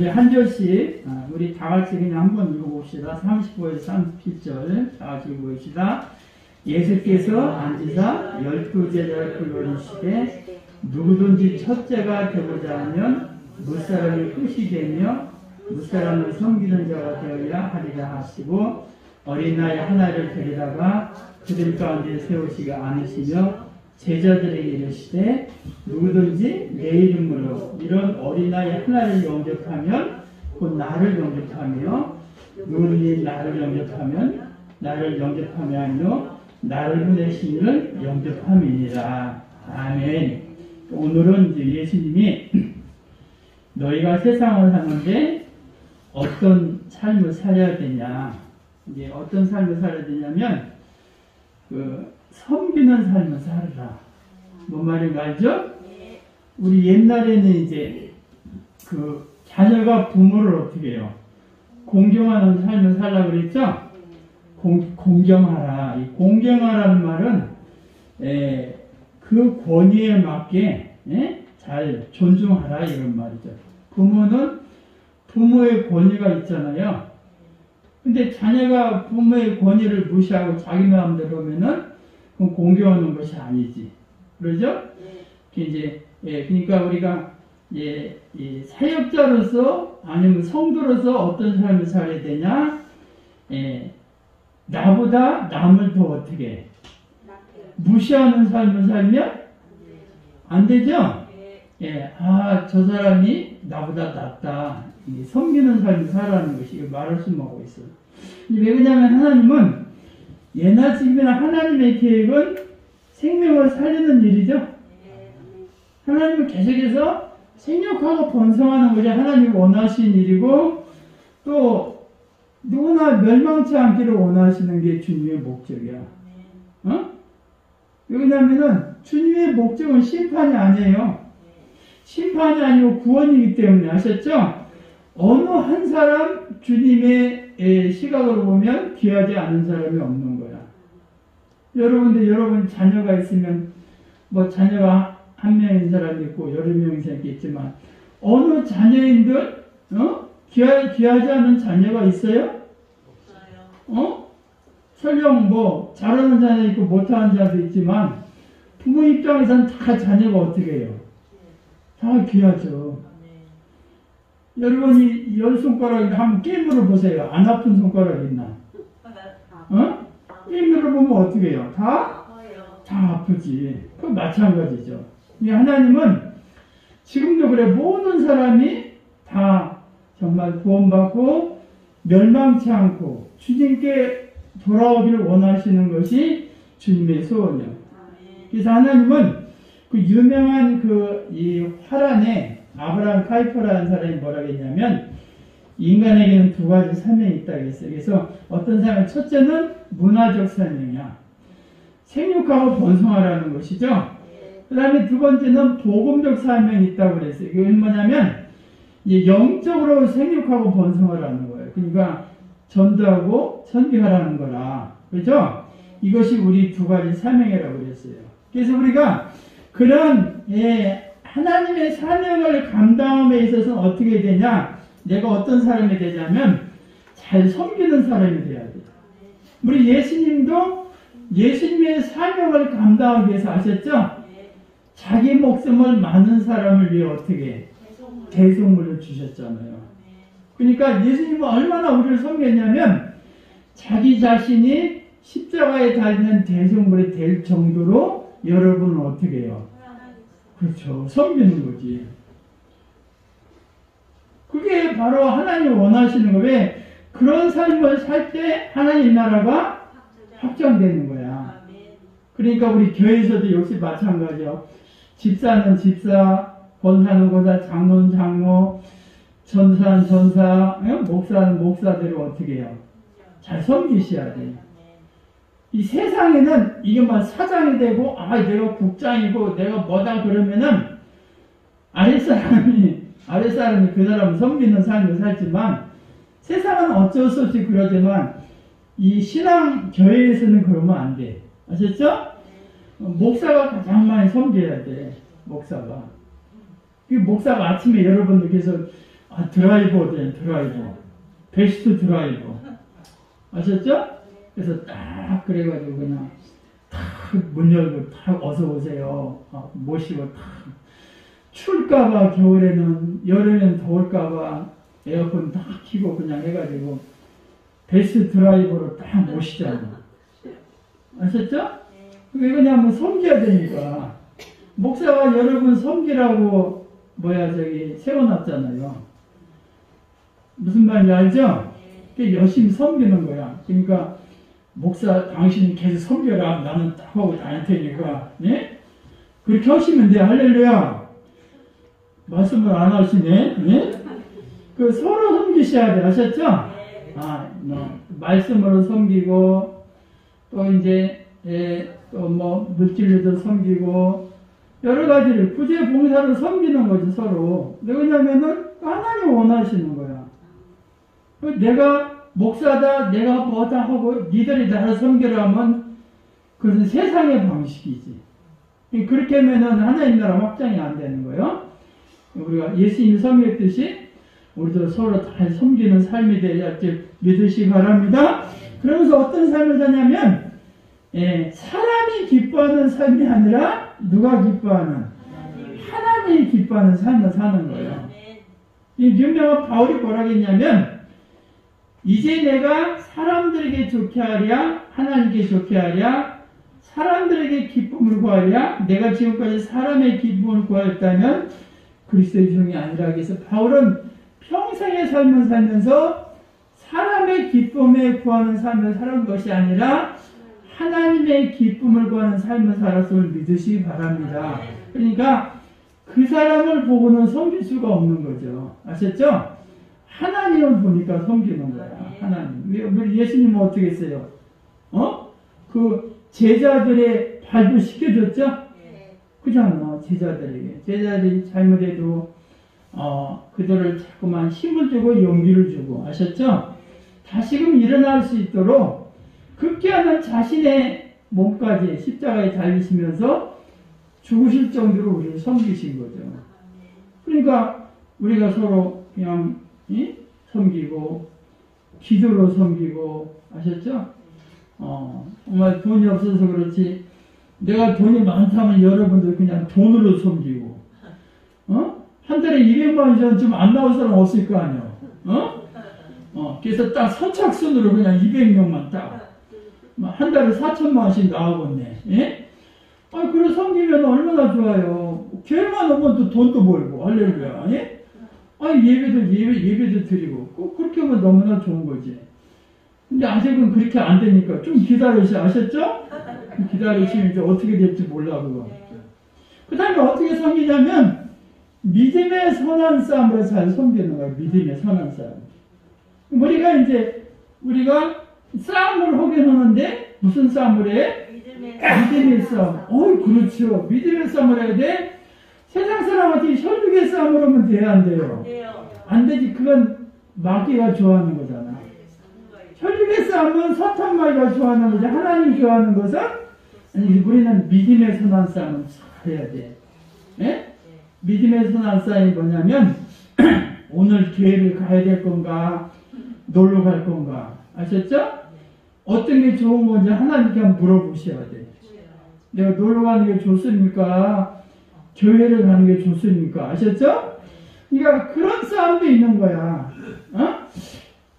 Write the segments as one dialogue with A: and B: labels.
A: 우리 한 절씩 우리 다 같이 그냥 한번 읽어봅시다. 35에서 37절 다 같이 읽어봅시다. 예수께서 앉으사 12제자를 불러주시되 누구든지 첫째가 되고자 하면 무사람이 끝이 되며 무사람을 섬기는 자가 되어야 하리라 하시고 어린아이 하나를 데려다가 그들 가운데 세우시가 않으시며 제자들에게 이르시되 누구든지 내 이름으로 이런 어린아이 하나를 영접하면 곧 나를 영접하며 누구든지 나를 영접하면 나를 영접하며 하며 나를 보내신 이를 영접함이니라. 아멘. 오늘은 이제 예수님이 너희가 세상을 사는데 어떤 삶을 살아야 되냐, 이제 어떤 삶을 살아야 되냐면 섬기는 삶을 살아라. 뭔 말인가 알죠? 우리 옛날에는 이제 자녀가 부모를 어떻게 해요? 공경하는 삶을 살라 그랬죠? 공경하라. 이 공경하라는 말은 그 권위에 맞게 잘 존중하라 이런 말이죠. 부모는 부모의 권위가 있잖아요. 근데 자녀가 부모의 권위를 무시하고 자기 마음대로 하면은 그건 공경하는 것이 아니지. 그러죠? 이제 그러니까 우리가 이 사역자로서 아니면 성도로서 어떤 삶을 살아야 되냐? 나보다 남을 더 어떻게 무시하는 삶을 살면 안 되죠? 저 사람이 나보다 낫다. 섬기는 삶을 살아가는 것이 말할 수만 하고 있어요. 왜 그러냐면 하나님은 예나 지금이나 하나님의 계획은 생명을 살리는 일이죠. 하나님은 계속해서 생육하고 번성하는 것이 하나님이 원하시는 일이고 또 누구나 멸망치 않기를 원하시는 게 주님의 목적이야. 왜냐면은 주님의 목적은 심판이 아니에요. 심판이 아니고 구원이기 때문에 아셨죠? 어느 한 사람 주님의 시각으로 보면 귀하지 않은 사람이 없는 거야. 여러분 자녀가 있으면 뭐 자녀가 한 명인 사람이 있고 여러 명이 있겠지만 어느 자녀인들 귀하지 않은 자녀가 있어요? 없어요. 설령 뭐 잘하는 자녀 있고 못하는 자도 있지만 부모 입장에서는 다 자녀가 어떻게 해요? 다 귀하죠. 여러분이 열 손가락을 한번 게임으로 보세요. 안 아픈 손가락 있나? 게임으로 보면 어떻게 해요? 다 아프지. 그 마찬가지죠. 하나님은 지금도 그래. 모든 사람이 다 정말 구원받고 멸망치 않고 주님께 돌아오기를 원하시는 것이 주님의 소원이요. 그래서 하나님은 그 유명한 이 화란에 아브라함 카이퍼라는 사람이 뭐라고 했냐면 인간에게는 두 가지 사명이 있다고 했어요. 그래서 어떤 사람은 첫째는 문화적 사명이야. 생육하고 번성하라는 것이죠. 그 다음에 두 번째는 복음적 사명이 있다고 그랬어요. 이건 뭐냐면 영적으로 생육하고 번성하라는 거예요. 그러니까 전도하고 선교하라는 거라. 그렇죠? 이것이 우리 두 가지 사명이라고 그랬어요. 그래서 우리가 그런 하나님의 사명을 감당함에 있어서 어떻게 되냐? 내가 어떤 사람이 되냐면 잘 섬기는 사람이 돼야 돼. 우리 예수님도 예수님의 사명을 감당하기 위해서 아셨죠? 자기 목숨을 많은 사람을 위해 어떻게 대속물을 주셨잖아요. 그러니까 예수님은 얼마나 우리를 섬겼냐면 자기 자신이 십자가에 달리는 대속물이 될 정도로 여러분은 어떻게 해요? 그렇죠. 섬기는 거지. 그게 바로 하나님이 원하시는 거예요. 왜? 그런 삶을 살 때 하나님 나라가 확정되는 거야. 그러니까 우리 교회에서도 역시 마찬가지요. 집사는 집사, 권사는 권사, 장로는 장로, 전사는 전사, 목사는 목사대로 어떻게 해요? 잘 섬기셔야 돼요. 이 세상에는 이게 막 사장이 되고 내가 국장이고 내가 뭐다 그러면은 아랫사람이 그 사람을 섬기는 삶을 살지만 세상은 어쩔 수 없이 그러지만 이 신앙 교회에서는 그러면 안 돼. 아셨죠? 목사가 가장 많이 섬겨야 돼. 목사가 아침에 여러분들께서 드라이버네, 드라이버. 베스트 드라이버. 아셨죠? 그래서 딱 그래가지고 그냥 탁 문 열고 탁 어서 오세요. 모시고 탁. 춥까봐 겨울에는, 여름에는 더울까봐 에어컨 딱 켜고 그냥 해가지고 베스트 드라이버로 딱 모시잖아. 아셨죠? 왜 그러냐면 섬겨야 되니까. 목사가 여러분 섬기라고 세워놨잖아요. 무슨 말인지 알죠? 열심히 섬기는 거야. 그러니까 목사 당신이 계속 섬겨라. 나는 딱 하고 다닐 테니까. 예? 그렇게 하시면 돼. 할렐루야. 말씀을 안 하시네. 예? 그 서로 섬기셔야 돼. 아셨죠? 말씀으로 섬기고 또 이제 또 뭐 물질로도 섬기고 여러 가지를 구제 봉사로 섬기는 거지 서로. 왜냐면은 하나님 원하시는 거야. 내가 목사다, 내가 뭐다 하고 니들이 나를 섬기라 하면 그것은 세상의 방식이지. 그렇게 하면은 하나님 나라 확장이 안 되는 거예요. 우리가 예수님이 섬겼듯이 우리도 서로 잘 섬기는 삶이 되어야 할 믿으시기 바랍니다. 그러면서 어떤 삶을 사냐면 사람이 기뻐하는 삶이 아니라 누가 기뻐하는? 하나님이 기뻐하는 삶을 사는 거예요. 이 유명한 바울이 뭐라고 했냐면 이제 내가 사람들에게 좋게 하랴 하나님께 좋게 하랴 사람들에게 기쁨을 구하랴 내가 지금까지 사람의 기쁨을 구하였다면 그리스도의 종이 아니라 해서 바울은 평생의 삶을 살면서 사람의 기쁨에 구하는 삶을 사는 것이 아니라 하나님의 기쁨을 구하는 삶을 살았음을 믿으시기 바랍니다. 그러니까 그 사람을 보고는 섬길 수가 없는 거죠. 아셨죠? 하나님을 보니까 섬기는 거야. 하나님. 우리 예수님은 어떻게 했어요? 그 제자들의 발도 씻겨줬죠? 그잖아. 제자들이 잘못해도 그들을 자꾸만 힘을 주고 용기를 주고. 아셨죠? 다시금 일어날 수 있도록 급기야는 자신의 몸까지 십자가에 달리시면서 죽으실 정도로 우리를 섬기신 거죠. 그러니까 우리가 서로 그냥 섬기고 기도로 섬기고. 아셨죠? 정말 돈이 없어서 그렇지 내가 돈이 많다면 여러분들 그냥 돈으로 섬기고 한 달에 200만 원 좀 안 나올 사람 없을 거 아니야. 그래서 딱 선착순으로 그냥 200명만 딱 한 달에 4천만 원씩 나오겠네. 예? 그래 섬기면 얼마나 좋아요. 교회만 오면 또 돈도 벌고. 할렐루야. 예? 예배도 드리고. 꼭 그렇게 하면 너무나 좋은 거지. 근데 아직은 그렇게 안 되니까 좀 기다리셔. 아셨죠? 기다리시면 이제 어떻게 될지 몰라, 그거. 그 다음에 어떻게 섬기냐면, 믿음의 선한 싸움으로 잘 섬기는 거야. 믿음의 선한 싸움. 우리가 싸움을 하게 하는데, 무슨 싸움을 해? 믿음의 싸움. 그렇죠. 믿음의 싸움을 해야 돼. 세상 사람한테 혈육의 싸움을 하면 돼야 안 돼요? 안 되지. 그건 마귀가 좋아하는 거잖아. 혈육의 싸움은 사탄마귀가 좋아하는 거지. 하나님이 좋아하는 것은 우리는 믿음의 선한 싸움을 잘 해야 돼. 예? 믿음의 선한 싸움이 뭐냐면 오늘 교회를 가야 될 건가 놀러 갈 건가. 아셨죠? 어떤 게 좋은 건지 하나님께 한번 물어보셔야 돼. 내가 놀러 가는 게 좋습니까? 교회를 가는 게 좋습니까? 아셨죠? 그러니까 그런 싸움도 있는 거야.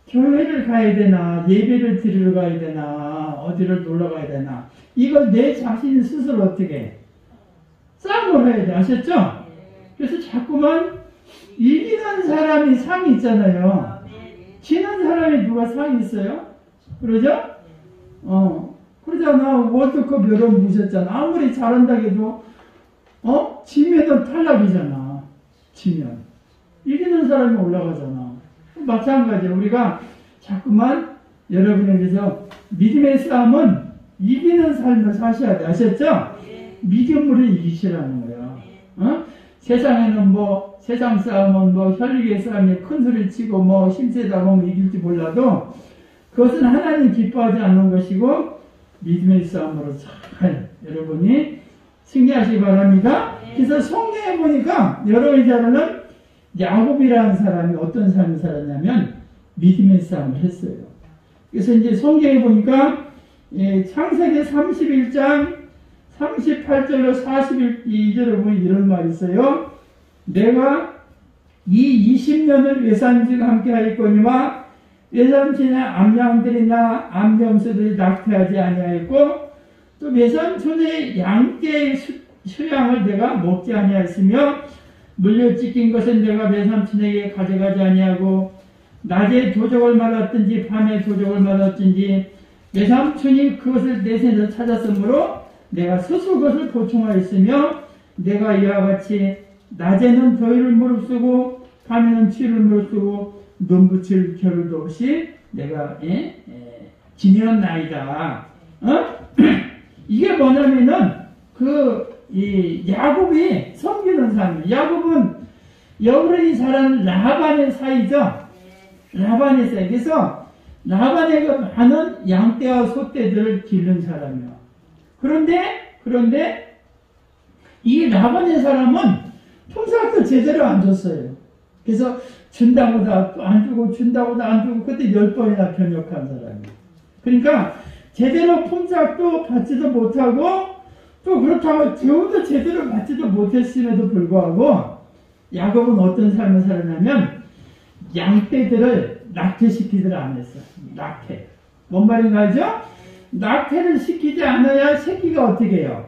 A: 교회를 가야 되나, 예배를 드리러 가야 되나, 어디를 놀러 가야 되나. 이걸 내 자신 스스로 어떻게 해? 싸움을 해야 돼. 아셨죠? 그래서 자꾸만 이기는 사람이 상이 있잖아요. 지는 사람이 누가 상이 있어요? 그러죠? 그러잖아. 월드컵 여러 번 보셨잖아. 아무리 잘한다 해도, 지면은 탈락이잖아. 지면. 이기는 사람이 올라가잖아. 마찬가지로 우리가 자꾸만 여러분에게서 믿음의 싸움은 이기는 삶을 사셔야 돼. 아셨죠? 믿음으로 이기시라는 거야. 세상에는 세상 싸움은 혈육의 싸움에 큰 소리 치고 힘세다 보면 이길지 몰라도 그것은 하나님 기뻐하지 않는 것이고 믿음의 싸움으로 잘 여러분이 승리하시기 바랍니다. 그래서 성경에 보니까 여러 의자로는 야곱이라는 사람이 어떤 삶을 살았냐면 믿음의 싸움을 했어요. 그래서 이제 성경에 보니까 창세기 31장 38절로 42절을 보면 이런 말이 있어요. 내가 이 20년을 외삼촌과 함께 하였거니와 외삼촌의 암양들이나 암염소들이 낙태하지 아니하였고 또 외삼촌의 양떼의 수양을 내가 먹지 아니하였으며 물려찢긴 것은 내가 외삼촌에게 가져가지 아니하고 낮에 도적을 맞았든지 밤에 도적을 맞았든지 외삼촌이 그것을 내 손에서 찾았으므로 내가 스스로 그것을 보충하였으며 내가 이와 같이 낮에는 더위를 무릅쓰고 밤에는 추위를 무릅쓰고 눈 붙일 겨를도 없이 내가 지내었나이다. 이게 뭐냐면은 이 야곱이 섬기는 삶이에요. 야곱은 여우른이 잘하는 라반의 사이죠. 라반의 사이. 그래서 라반의 그 많은 양떼와 소떼들을 기른 사람이에요. 그런데 이 라반의 사람은 품삯도 제대로 안 줬어요. 그래서 준다고도 안 주고 준다고도 안 주고 그때 10번이나 변역한 사람이에요. 그러니까 제대로 품삯도 받지도 못하고 또 그렇다고 대우도 제대로 받지도 못했음에도 불구하고 야곱은 어떤 삶을 살았냐면 양떼들을 낙태시키지를 않았어요. 낙태. 뭔 말인가 알죠? 낙태를 시키지 않아야 새끼가 어떻게 해요?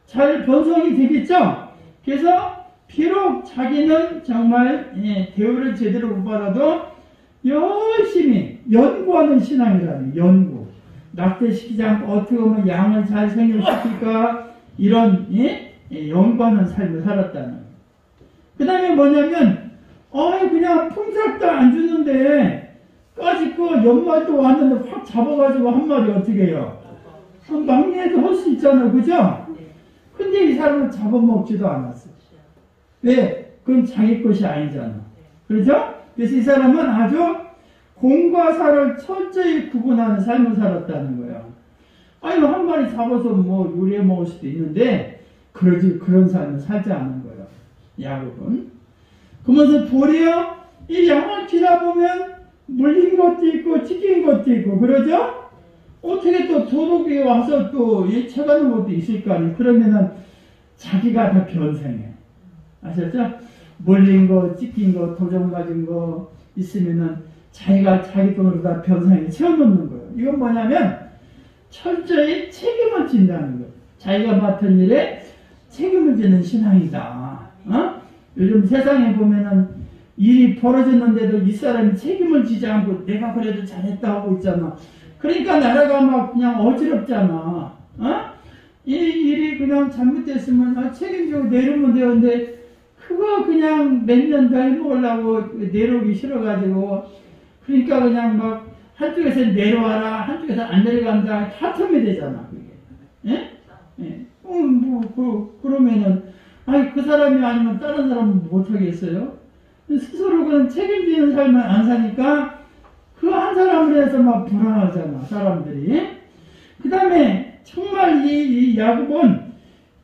A: 잘 번성이 되겠죠? 그래서 비록 자기는 정말 대우를 제대로 못 받아도 열심히 연구하는 신앙이라는 연구. 낙태시키지 않고 어떻게 보면 양을 잘 생육시킬까 이런 연구하는 삶을 살았다는 거예요. 그 다음에 뭐냐면 그냥 품삯도 안 주는데 까짓거 연말도 왔는데 확 잡아가지고 한 마리 어떻게 해요? 막내도 할 수 있잖아요. 그죠? 근데 이 사람은 잡아먹지도 않았어요. 왜? 그건 자기 것이 아니잖아. 그렇죠? 그래서 이 사람은 아주 공과 사를 철저히 구분하는 삶을 살았다는 거예요. 한 마리 잡아서 뭐 요리해 먹을 수도 있는데 그런 삶을 살지 않은 거예요. 야곱은. 그러면서 도리어 이 양을 키다 보면 물린 것도 있고 찢긴 것도 있고 그러죠? 어떻게 또 도둑이 와서 또 채가는 것도 있을 거 아니에요. 그러면은 자기가 다 변생해. 아셨죠? 물린 거, 찢긴 거, 도적 맞은 거 있으면은 자기가 자기 돈으로 다 변상에 채워놓는 거예요. 이건 뭐냐면 철저히 책임을 진다는 거예요. 자기가 맡은 일에 책임을 지는 신앙이다. 요즘 세상에 보면은 일이 벌어졌는데도 이 사람이 책임을 지지 않고 내가 그래도 잘했다 하고 있잖아. 그러니까 나라가 막 그냥 어지럽잖아. 이 일이 그냥 잘못됐으면 책임지고 내려오면 되는데 그거 그냥 몇 년 더 해먹으려고 내려오기 싫어가지고 그러니까 그냥 막 한쪽에서 내려와라 한쪽에서 안 내려간다 다툼이 되잖아. 그게. 그러면은 그 사람이 아니면 다른 사람은 못하겠어요? 스스로 그런 책임지는 삶을 안 사니까 그 한 사람을 해서 막 불안하잖아, 사람들이. 그 다음에 정말 이 야곱은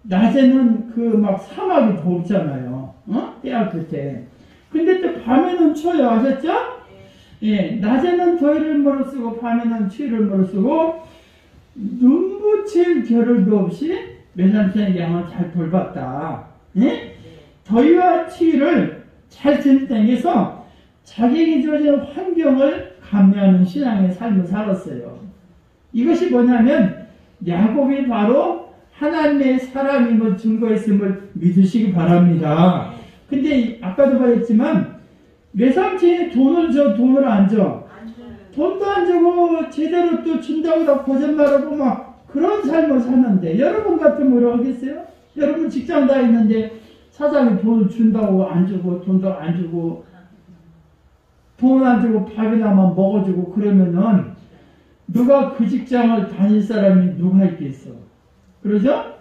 A: 낮에는 그 막 사막이 덥잖아요. 때야 끝에. 근데 또 밤에는 추워요. 아셨죠? 낮에는 더위를 무릅쓰고 밤에는 추위를 무릅쓰고 눈붙일 겨를도 없이 외삼촌의 양을 잘 돌봤다. 더위와 추위를 잘 지내서 자기에게 주어진 환경을 감내하는 신앙의 삶을 살았어요. 이것이 뭐냐면 야곱이 바로 하나님의 사람임을 증거했음을 믿으시기 바랍니다. 근데 아까도 말했지만 외삼촌이 돈을 줘, 돈을 안 줘? 돈도 안 주고 제대로 또 준다고 다 거짓말하고 막 그런 삶을 사는데 여러분 같으면 뭐라고 하겠어요? 여러분 직장 다니는데 사장이 돈을 준다고 안 주고 돈도 안 주고 돈 안 주고 밥이나만 먹어주고 그러면은 누가 그 직장을 다닐 사람이 누가 있겠어? 그러죠?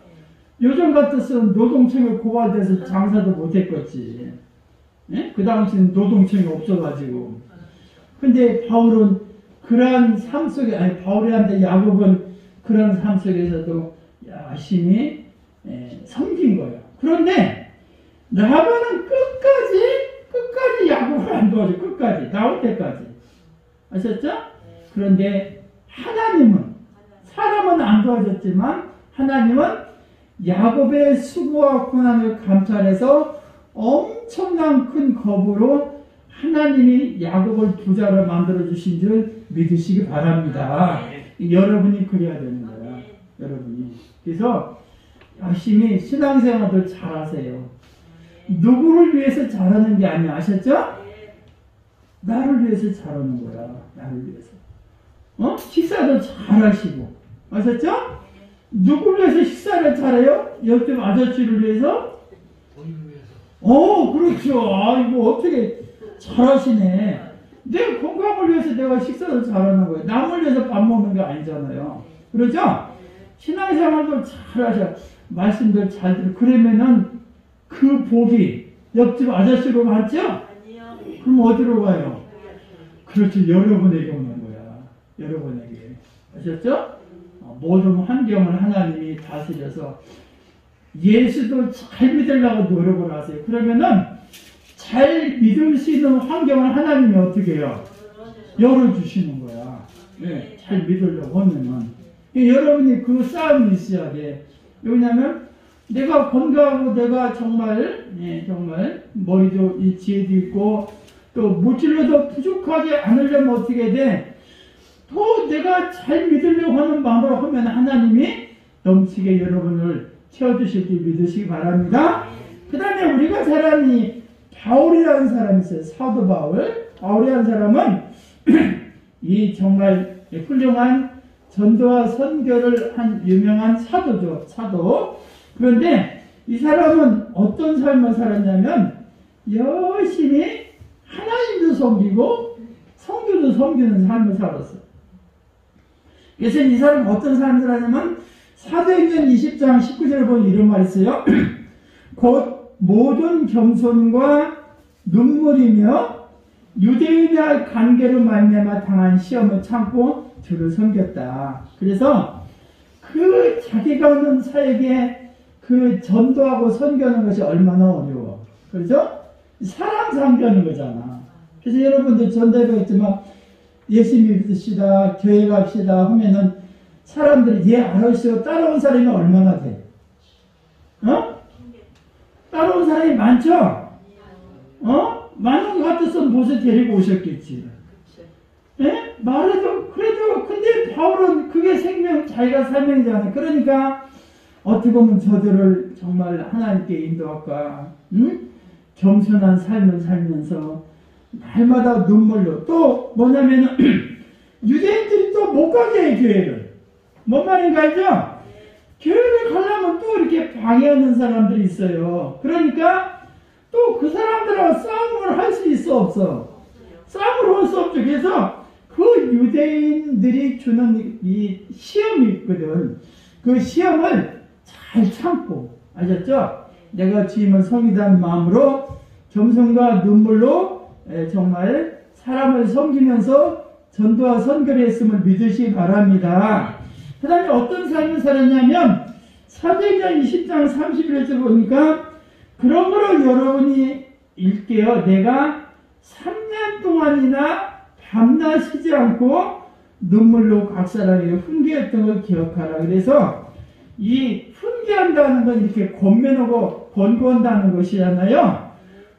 A: 요즘 같았으면 노동청에 고발돼서 장사도 못했겠지. 그 당시는 노동청이 없어가지고. 근데 바울은 그러한 삶 속에, 바울이한테 야곱은 그런 삶 속에서도 열심히 섬긴 거예요. 그런데 라반은 도와줘. 끝까지. 나올 때까지. 아셨죠? 그런데 하나님은, 사람은 안 도와줬지만 하나님은 야곱의 수고와 고난을 감찰해서 엄청난 큰 겁으로 하나님이 야곱을 부자로 만들어주신 줄 믿으시기 바랍니다. 여러분이 그래야 되는 거야. 여러분이. 그래서 열심히 신앙생활을 잘하세요. 누구를 위해서 잘하는 게 아니야. 아셨죠? 나를 위해서 잘하는 거야. 나를 위해서. 식사도 잘하시고. 아셨죠? 누구를 위해서 식사를 잘해요? 옆집 아저씨를 위해서? 그렇죠. 이거 어떻게 잘하시네. 내 건강을 위해서 내가 식사를 잘하는 거예요. 남을 위해서 밥 먹는 게 아니잖아요. 그렇죠? 신앙생활도 잘하셔. 말씀도 잘 들어. 그러면은 그 복이 옆집 아저씨로 갔죠? 아니요. 그럼 어디로 가요? 그렇죠. 여러분에게 오는 거야. 여러분에게. 아셨죠? 모든 환경을 하나님이 다스려서 예수도 잘 믿으려고 노력을 하세요. 그러면은 잘 믿을 수 있는 환경을 하나님이 어떻게 해요? 열어주시는 거야. 네, 잘 믿으려고 하면은. 여러분이 그 싸움이 있어야 돼. 왜냐면 내가 건강하고 내가 정말 머리도 이 지혜도 있고 또 물질로도 부족하지 않으려면 어떻게 돼? 또 내가 잘 믿으려고 하는 마음으로 하면 하나님이 넘치게 여러분을 채워주실 줄 믿으시기 바랍니다. 그 다음에 우리가 잘 아는 이 바울이라는 사람이 있어요. 사도 바울. 바울이라는 사람은 이 정말 훌륭한 전도와 선교를 한 유명한 사도죠. 사도. 그런데 이 사람은 어떤 삶을 살았냐면 열심히 하나님도 섬기고 성교도 섬기는 삶을 살았어요. 그래서 이 사람은 어떤 삶을 살았냐면 사도행전 20장 19절을 보면 이런 말이 있어요. 곧 모든 겸손과 눈물이며 유대인의 관계로 말미암아 당한 시험을 참고 주를 섬겼다. 그래서 그 자기가 하는 사역에 그 전도하고 선교하는 것이 얼마나 어려워. 그렇죠? 사람 섬기는 거잖아. 그래서 여러분들 전도회가 있지만 예수 믿읍시다, 교회 갑시다 하면은 사람들이 예 알았어요. 따라온 사람이 얼마나 돼? 따라온 사람이 많죠? 많은 것 같았으면 모세 데리고 오셨겠지. 예? 말해도 그래도 근데 바울은 그게 자기가 사명이잖아요. 그러니까 어떻게 보면 저들을 정말 하나님께 인도할까 겸손한 삶을 살면서 날마다 눈물로 또 뭐냐면은 유대인들이 또 못 가게 해 교회를. 뭔 말인가 알죠? 교회를 가려면 또 이렇게 방해하는 사람들이 있어요. 그러니까 또 그 사람들하고 싸움을 할 수 있어 없어? 싸움을 할 수 없죠. 그래서 그 유대인들이 주는 이 시험이 있거든. 그 시험을 잘 참고, 아셨죠? 내가 주님을 섬기다는 마음으로 겸손과 눈물로 정말 사람을 섬기면서 전도와 선교를 했음을 믿으시기 바랍니다. 그 다음에 어떤 삶을 살았냐면 사도행전 20장 31절 보니까 그러므로 여러분이 읽게요. 내가 3년 동안이나 밤낮 쉬지 않고 눈물로 각사하게 훈계했던 걸 기억하라. 그래서 이 훈계한다는 건 이렇게 권면하고 권고한다는 것이잖아요.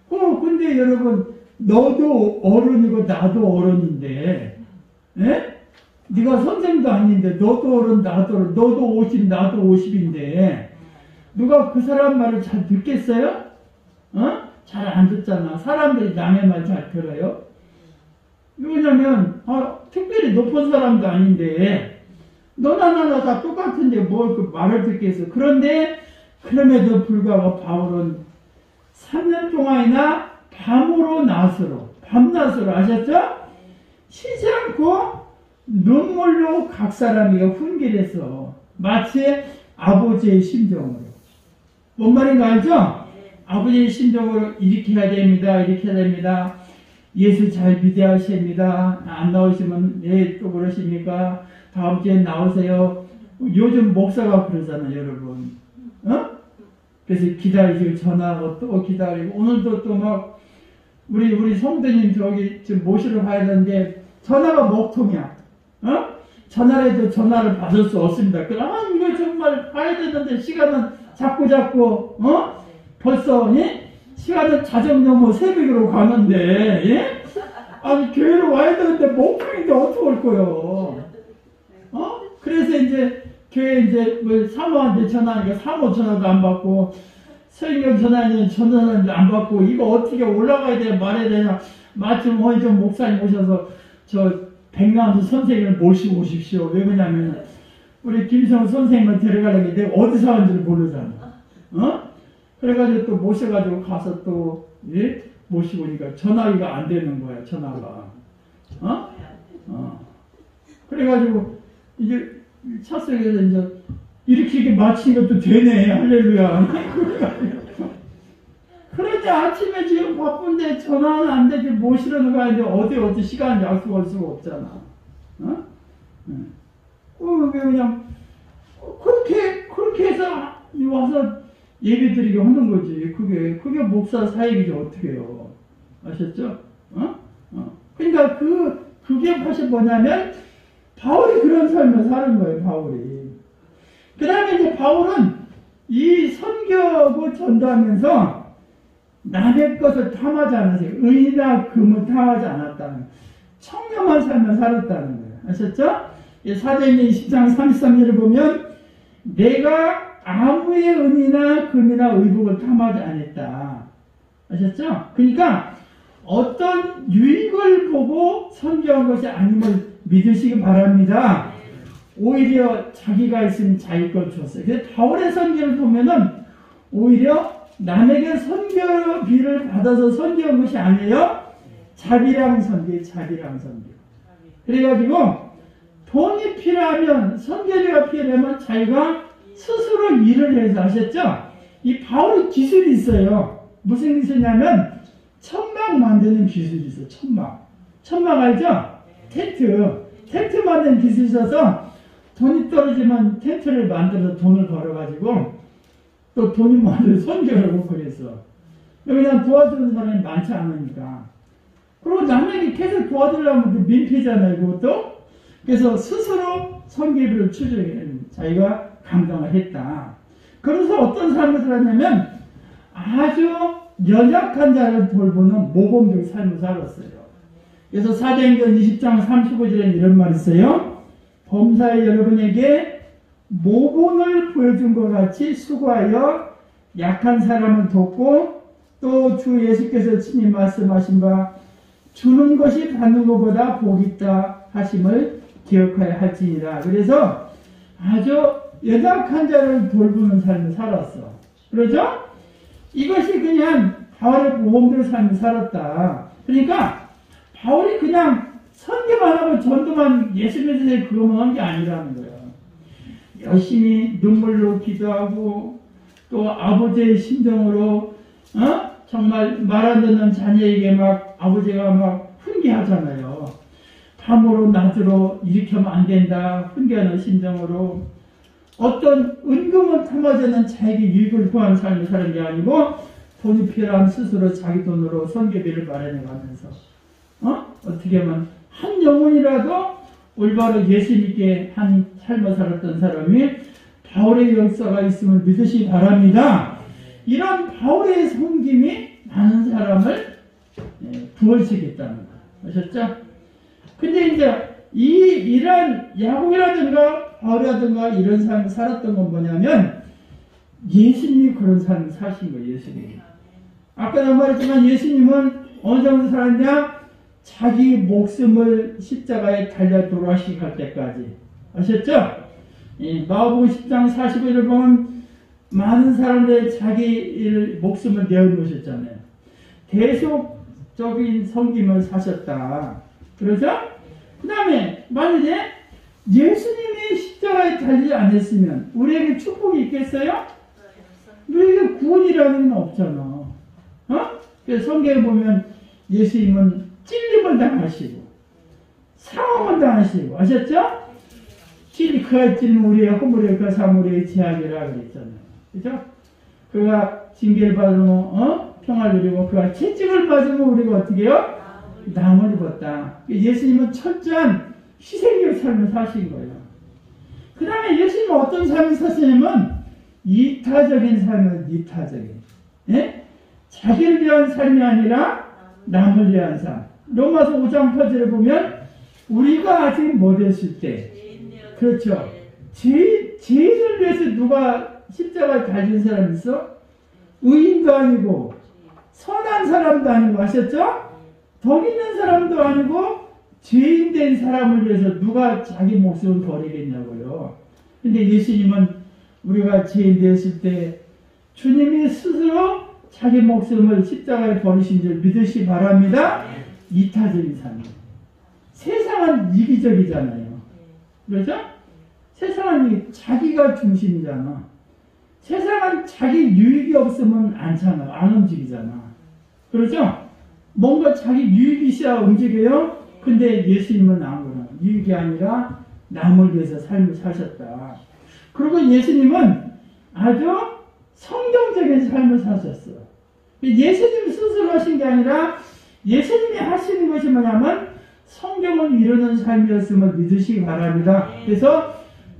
A: 근데 여러분 너도 어른이고 나도 어른인데, 예? 네가 선생도 아닌데 너도 어른 나도 어른, 너도 50 나도 50인데 누가 그 사람 말을 잘 듣겠어요? 잘 안 듣잖아. 사람들이 남의 말 잘 들어요. 왜냐면 특별히 높은 사람도 아닌데 너나 나나 다 똑같은데 뭘 그 말을 듣겠어. 그런데 그럼에도 불구하고 바울은 3년 동안이나 밤으로 밤낮으로 아셨죠? 쉬지 않고 눈물로 각 사람에게 훈계를 했어. 마치 아버지의 심정으로. 뭔 말인가 알죠? 아버지의 심정으로 이렇게 해야 됩니다. 이렇게 해야 됩니다. 예수 잘 믿어야 됩니다. 안 나오시면 네, 또 그러십니까? 다음 주에 나오세요. 요즘 목사가 그러잖아요, 여러분. 그래서 기다리시고 전화하고 또 기다리고 오늘도 또 막 우리 성도님 저기 지금 모시러 가야 되는데 전화가 먹통이야. 어? 전화를 해도 전화를 받을 수 없습니다. 이거 정말 봐야 되는데 시간은 자꾸 벌써 예? 시간은 자정넘어 새벽으로 가는데 예? 아니 교회로 와야 되는데 먹통인데 어떻게 올 거요? 그래서 이제 교회 이제 뭐 사모한테 전화하니까 사모 전화도 안 받고 서인경 전화는 안 받고 이거 어떻게 올라가야 되나 말해야 되나 마침 좀 목사님 오셔서 저 백남수 선생님을 모시고 오십시오. 왜 그러냐면 우리 김성우 선생님을 데려가려고 내가 어디서 하는지를 모르잖아. 그래가지고 또 모셔가지고 가서 또 예? 모시고 오니까 전화기가 안 되는 거야. 전화가. 그래가지고 이제 차 속에서 이제 이렇게 마치는 것도 되네. 할렐루야. 그런데 아침에 지금 바쁜데 전화는 안 되지 모시러는 가는데 어디 시간 약속할 수가 없잖아. 그냥 그렇게 해서 와서 예배 드리게 하는 거지. 그게 목사 사역이지 어떻게 해요. 아셨죠? 그러니까 그게 사실 뭐냐면 바울이 그런 삶을 사는 거예요. 바울이. 그 다음에 이제 바울은 이 선교하고 전도하면서 남의 것을 탐하지 않으세요. 의나 금을 탐하지 않았다는 청렴한 삶을 살았다는 거예요. 아셨죠? 사도행전 20장 33절을 보면 내가 아무의 은이나 금이나 의복을 탐하지 않았다. 아셨죠? 그러니까 어떤 유익을 보고 선교한 것이 아님을 믿으시기 바랍니다. 오히려 자기가 있으면 자기 걸 줬어요. 그래서 바울의 선교를 보면은 오히려 남에게 선교비를 받아서 선교한 것이 아니에요. 자비랑 선교. 그래가지고 돈이 필요하면 선교비가 필요하면 자기가 스스로 일을 해서 하셨죠. 이 바울의 기술이 있어요. 무슨 기술이냐면 천막 만드는 기술이 있어요. 천막 알죠? 텐트 만드는 기술이 있어서 돈이 떨어지면 텐트를 만들어서 돈을 벌어가지고 또 돈이 많은 선교를 하고 그랬어. 그냥 도와주는 사람이 많지 않으니까. 그리고 남에게 계속 도와주려면 민폐잖아요, 그것도. 그래서 스스로 선교비를 추적해 자기가 감당을 했다. 그래서 어떤 삶을 살았냐면 아주 연약한 자를 돌보는 모범적 삶을 살았어요. 그래서 사도행전 20장 35절에 이런 말이 있어요. 범사에 여러분에게 모범을 보여준 것 같이 수고하여 약한 사람을 돕고 또 주 예수께서 친히 말씀하신 바 주는 것이 받는 것보다 복이 있다 하심을 기억하여 할지니라. 그래서 아주 연약한 자를 돌보는 삶을 살았어. 그러죠? 이것이 그냥 바울의 모범대로 삶을 살았다. 그러니까 바울이 그냥 선교만 하고 전도만 예수 믿으세요 그것만 한 게 아니라는 거예요. 열심히 눈물로 기도하고 또 아버지의 심정으로 정말 말 안 듣는 자녀에게 막 아버지가 막 훈계하잖아요. 밤으로 낮으로 이렇게 하면 안 된다 훈계하는 심정으로 어떤 은금을 탐하자는 자에게 유익을 구하는 삶을 사는 게 아니고 돈이 필요한 스스로 자기 돈으로 선교비를 마련해가면서 어떻게 하면 한 영혼이라도 올바로 예수 믿게 한 삶을 살았던 사람이 바울의 역사가 있음을 믿으시기 바랍니다. 이런 바울의 섬김이 많은 사람을 부어지겠다는 거예요. 아셨죠? 근데 이제 이런 야곱이라든가 바울이라든가 이런 삶을 살았던 건 뭐냐면 예수님이 그런 삶을 사신 거예요. 예수님이. 아까도 말했지만 예수님은 어느 정도 살았냐? 자기 목숨을 십자가에 달려 돌아가시기 갈 때까지. 아셨죠? 마가복음 10장 45절을 보면 많은 사람들이 자기 목숨을 내어놓으셨잖아요. 대속적인 섬김을 사셨다. 그러죠? 그 다음에 만약에 예수님이 십자가에 달리지 않았으면 우리에게 축복이 있겠어요? 우리에게 구원이라는 건 없잖아. 그래서 성경에 보면 예수님은 찔림을 당하시고 상함을 당하시고 아셨죠? 그가 찔림 우리의 허물의 그 사물의 제약이라 그랬잖아요. 그죠? 그가 징계를 받으면 평화를 누리고 그와 채찍을 받으면 우리가 어떻게 해요? 남을 입었다. 예수님은 철저한 희생적 삶을 사신 거예요. 그 다음에 예수님은 어떤 삶을 사시냐면 이타적인 삶을 이타적인, 예? 자기를 위한 삶이 아니라 남을 위한 삶. 로마서 5장 8절에 보면 우리가 아직 못 했을 때, 그렇죠. 죄인을 위해서 누가 십자가에 달린 사람 있어? 의인도 아니고 선한 사람도 아니고 아셨죠? 덕 있는 사람도 아니고 죄인 된 사람을 위해서 누가 자기 목숨을 버리겠냐고요. 근데 예수님은 우리가 죄인 되었을 때 주님이 스스로 자기 목숨을 십자가에 버리신 줄 믿으시 바랍니다. 이타적인 삶이에요. 세상은 이기적이잖아요. 그렇죠? 세상은 자기가 중심이잖아. 세상은 자기 유익이 없으면 않잖아. 안 움직이잖아. 그렇죠? 뭔가 자기 유익이 있어야 움직여요. 근데 예수님은 아무나 유익이 아니라 남을 위해서 삶을 사셨다. 그리고 예수님은 아주 성경적인 삶을 사셨어요. 예수님 스스로 하신 게 아니라 예수님이 하시는 것이 뭐냐면 성경을 이루는 삶이었음을 믿으시기 바랍니다. 그래서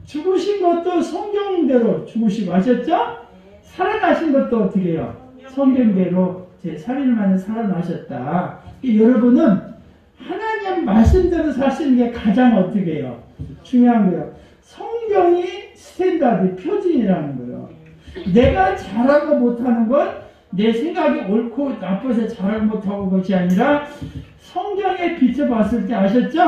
A: 죽으신 것도 성경대로 죽으시고 아셨죠? 살아나신 것도 어떻게 해요? 성경대로 제 3일 만에 살아나셨다. 여러분은 하나님 말씀대로 사시는 게 가장 어떻게 해요? 중요한 거예요. 성경이 스탠다드, 표준이라는 거예요. 내가 잘하고 못하는 건 내 생각이 옳고 나빠서 잘하고 못하고 것이 아니라 성경에 비춰봤을 때 아셨죠?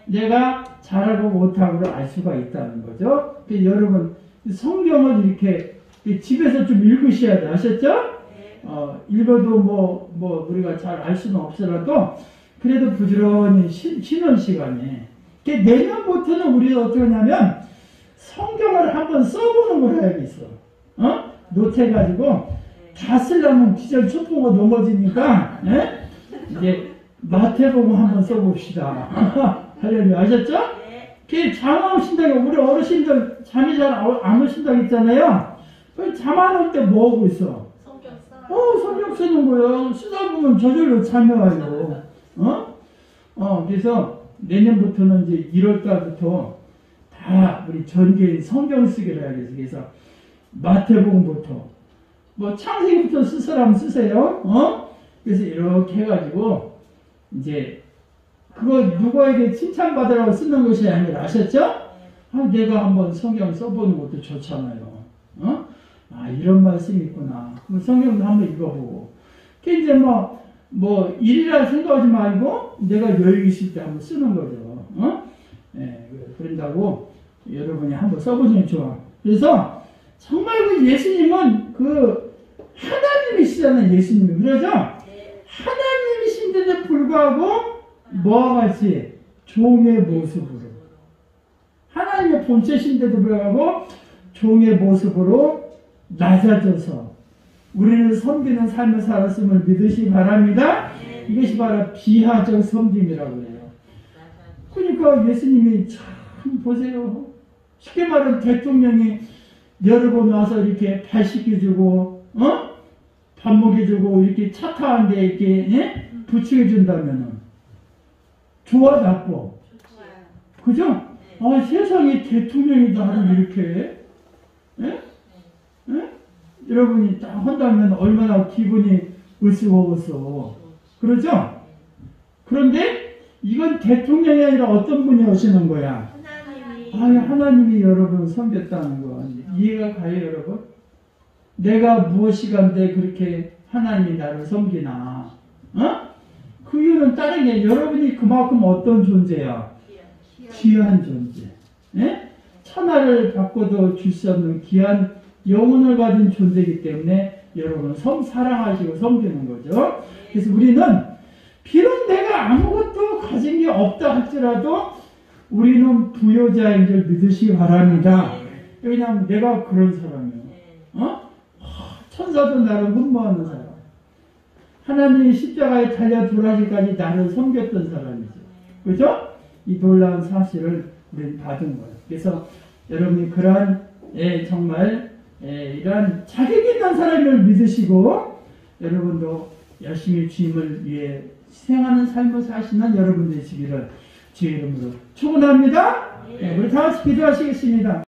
A: 내가 잘하고 못하고를 알 수가 있다는 거죠. 여러분 성경을 이렇게 집에서 좀 읽으셔야 돼. 아셨죠? 읽어도 뭐 우리가 잘 알 수는 없더라도 그래도 부지런히 쉬는 시간에 내년부터는 우리가 어떻게 하냐면 성경을 한번 써보는 걸 해야겠어. 노트해가지고 다 쓰려면 기절 촛보가 넘어지니까 이제 마태복음 한번 써봅시다. 할렐루야. 아셨죠? 잠 오신다고 우리 어르신들 잠이 잘 안 오신다고 했잖아요. 잠 안 올 때 뭐 하고 있어? 성경 쓰는 거예요. 쓰다 보면 저절로 잠이 와요. 그래서 내년부터는 이제 1월달부터 다 우리 전개인 성경 쓰기를 해야겠어요. 그래서 마태복음부터 뭐 창세기부터 쓸 사람 쓰세요. 그래서 이렇게 해가지고 이제 그거 누구에게 칭찬받으라고 쓰는 것이 아니라 아셨죠? 내가 한번 성경 써보는 것도 좋잖아요. 이런 말씀이 있구나. 그럼 성경도 한번 읽어보고. 이제 뭐 일이라 생각하지 말고 내가 여유 있을 때 한번 쓰는 거죠. 그런다고 여러분이 한번 써보시면 좋아. 그래서 정말 그 예수님은 하나님이시잖아요. 예수님이. 그러죠? 하나님이신데도 불구하고 뭐와 같이 종의 모습으로 하나님의 본체신데도 불구하고 종의 모습으로 낮아져서 우리를 섬기는 삶을 살았음을 믿으시기 바랍니다. 이것이 바로 비하적 섬김이라고 해요. 그러니까 예수님이 참 보세요. 쉽게 말하면 대통령이 여러 번 와서 이렇게 발 씻겨주고 밥 먹여주고 이렇게 차 타는데 이렇게 부추겨준다면은 좋아 나빠? 그죠? 세상에 대통령이 나를 이렇게 여러분이 딱 한다면 얼마나 기분이 으스워서 그러죠? 그런데 이건 대통령이 아니라 어떤 분이 오시는 거야? 하나님이 여러분 섬겼다는 거 이해가 가요 여러분? 내가 무엇이간데 그렇게 하나님이 나를 섬기나? 그 이유는 다른 게 여러분이 그만큼 어떤 존재야? 귀한 존재. 천하를 바꿔도 줄 수 없는 귀한 영혼을 가진 존재이기 때문에 여러분 사랑하시고 섬기는 거죠. 그래서 우리는 비록 내가 아무것도 가진 게 없다 할지라도 우리는 부여자인 줄 믿으시기 바랍니다. 왜냐하면 내가 그런 사람이에요. 천사도 나를 흠모하는 사람. 하나님이 십자가에 달려 돌아가기까지 나를 섬겼던 사람이죠. 그죠? 이 놀라운 사실을 우리는 받은 거예요. 그래서 여러분이 그러한 정말 이러한 자격 있는 사람을 믿으시고 여러분도 열심히 주님을 위해 희생하는 삶을 사시는 여러분 되시기를 주의 이름으로 축원합니다. 우리 다 같이 기도하시겠습니다.